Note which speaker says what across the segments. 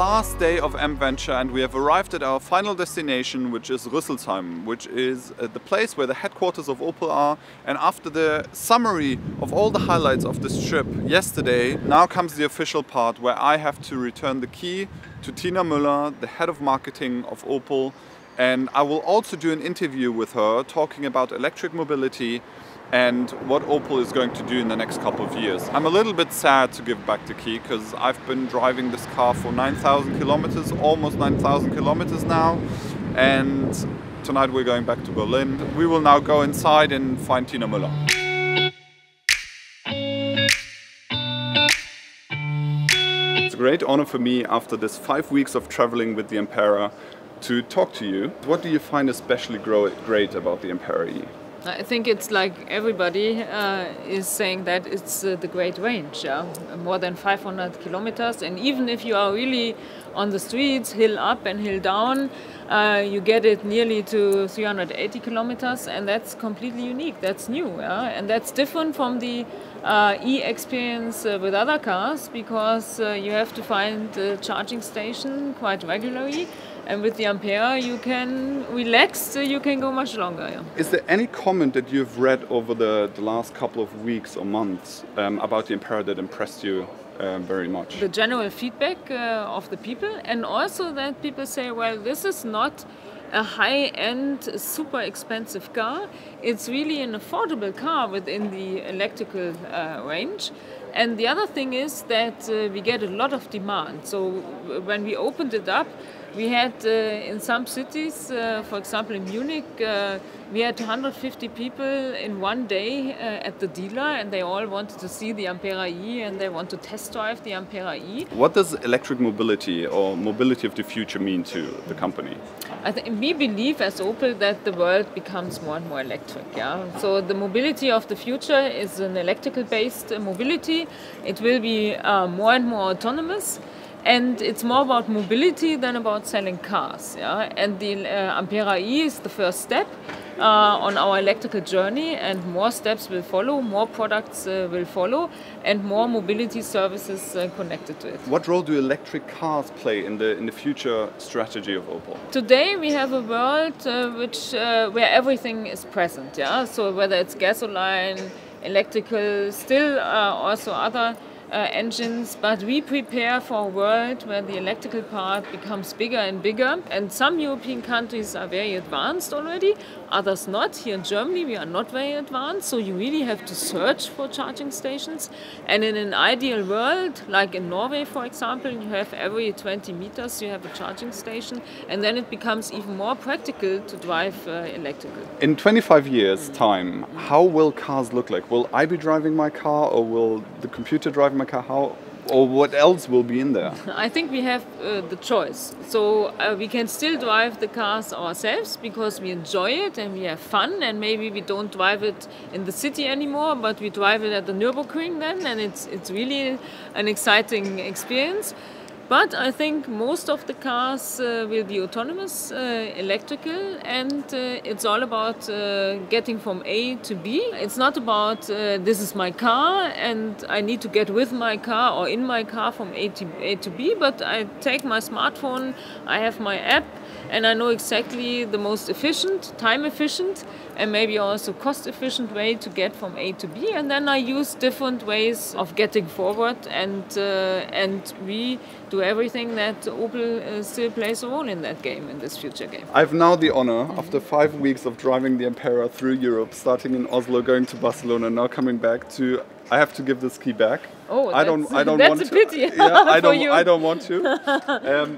Speaker 1: last day of AMPventure and we have arrived at our final destination, which is Rüsselsheim, which is the place where the headquarters of Opel are. And after the summary of all the highlights of this trip yesterday, now comes the official part where I have to return the key to Tina Müller, the head of marketing of Opel. And I will also do an interview with her talking about electric mobility and what Opel is going to do in the next couple of years. I'm a little bit sad to give back the key because I've been driving this car for 9,000 kilometers, almost 9,000 kilometers now. And tonight we're going back to Berlin. We will now go inside and find Tina Müller. It's a great honor for me after this 5 weeks of traveling with the AMPERA to talk to you. What do you find especially great about the AMPERA E?
Speaker 2: I think it's like everybody is saying that it's the great range, more than 500 kilometers. And even if you are really on the streets, hill up and hill down, you get it nearly to 380 kilometers, and that's completely unique. That's new, and that's different from the e-experience with other cars, because you have to find a charging station quite regularly. And with the AMPERA you can relax, you can go much longer. Yeah.
Speaker 1: Is there any comment that you've read over the last couple of weeks or months about the AMPERA that impressed you very much?
Speaker 2: The general feedback of the people, and also that people say, well, this is not a high-end, super expensive car. It's really an affordable car within the electrical range. And the other thing is that we get a lot of demand. So when we opened it up, we had in some cities, for example in Munich, we had 150 people in one day at the dealer, and they all wanted to see the AMPERA E and they want to test drive the AMPERA E.
Speaker 1: What does electric mobility or mobility of the future mean to the company?
Speaker 2: We believe as Opel that the world becomes more and more electric. Yeah? So the mobility of the future is an electrical based mobility. It will be more and more autonomous. And it's more about mobility than about selling cars. Yeah? And the AMPERA E is the first step on our electrical journey, and more steps will follow, more products will follow, and more mobility services connected to it.
Speaker 1: What role do electric cars play in the future strategy of Opel?
Speaker 2: Today we have a world where everything is present. Yeah? So whether it's gasoline, electrical, still also other engines, but we prepare for a world where the electrical part becomes bigger and bigger. And some European countries are very advanced already, others not. Here in Germany we are not very advanced, so you really have to search for charging stations. And in an ideal world, like in Norway for example, you have every 20 meters you have a charging station, and then it becomes even more practical to drive electrical.
Speaker 1: In 25 years time, how will cars look like? Will I be driving my car, or will the computer drive my car? How, or what else will be in there?
Speaker 2: I think we have the choice. So we can still drive the cars ourselves because we enjoy it and we have fun, and maybe we don't drive it in the city anymore, but we drive it at the Nürburgring then, and it's really an exciting experience. But I think most of the cars will be autonomous, electrical, and it's all about getting from A to B. It's not about this is my car and I need to get with my car or in my car from A to B, but I take my smartphone, I have my app, and I know exactly the most efficient, time efficient, and maybe also cost efficient way to get from A to B, and then I use different ways of getting forward, and we do everything that Opel still plays a role in that game, in this future game.
Speaker 1: I've now the honor, after 5 weeks of driving the AMPERA through Europe, starting in Oslo, going to Barcelona, now coming back to, I have to give this key back.
Speaker 2: Oh,
Speaker 1: I don't
Speaker 2: that's
Speaker 1: want
Speaker 2: a
Speaker 1: to.
Speaker 2: pity.
Speaker 1: Yeah,
Speaker 2: you.
Speaker 1: I don't want to.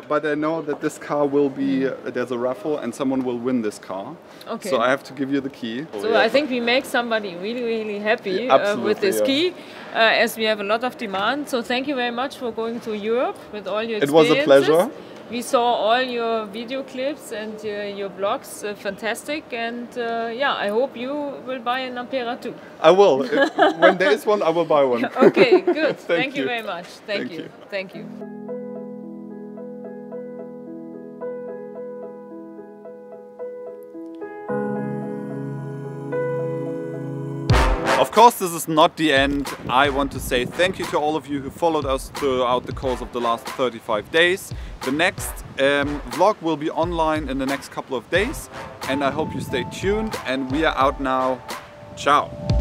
Speaker 1: But I know that this car will be. There's a raffle, and someone will win this car.
Speaker 2: Okay.
Speaker 1: So I have to give you the key.
Speaker 2: So yeah. I think we make somebody really, really happy with this key, as we have a lot of demand. So thank you very much for going to Europe with all your experiences.
Speaker 1: It was a pleasure.
Speaker 2: We saw all your video clips and your blogs, fantastic, and yeah, I hope you will buy an AMPERA too.
Speaker 1: I will. When there is one, I will buy one.
Speaker 2: Okay, good. Thank you
Speaker 1: you
Speaker 2: very much. Thank you. Thank you.
Speaker 1: Of course, this is not the end. I want to say thank you to all of you who followed us throughout the course of the last 35 days. The next vlog will be online in the next couple of days, and I hope you stay tuned, and we are out now. Ciao.